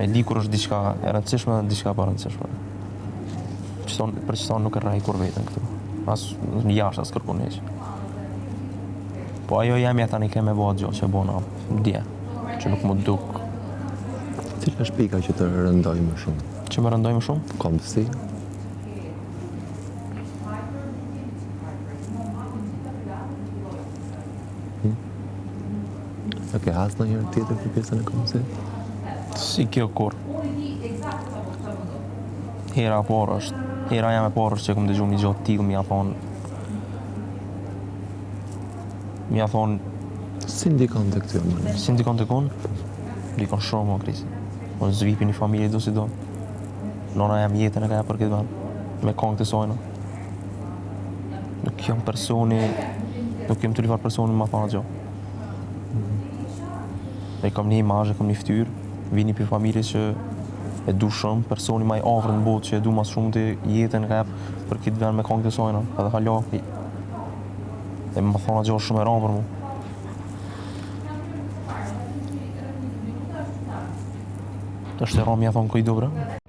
E di kur është diçka e rëndësishme dhe diçka pa rëndësishme. Për që thonë nuk e rrej kur vetën këtu. As në jashtë, as kërkun heq. Po ajo jemi tani ke me bëha gjo që bona dje, që nuk mu duk. Cila është pika që të rëndoj më shumë? Që më rëndoj më shumë? Kombësi? A ke hasë në njërë tjetër për pjesën e kombësit? Si kjo kur. Hera parë është, hera jam e parë është që këmë dëgju një gjotë tillë mi a thonë Si ndikon të këtyre më? si ndikon të konë? Ndikon shumë o krisi. O në zvipi një familje do si do. Nona jam jetën e ka për këtë vend. Me kongë të sojnë. Nuk jam personi, nuk jem të lifar personi ma thonë gjo. E kam një imazh, e kam një ftyrë, vini për familje që e du shumë, personi ma i afër në botë që e du mas shumë të jetën ka për këtë vend me kongë të sojnë. Edhe hala, e më thonë gjo shumë e ramë për mu. është e ramë, ja thonë kujdo bre.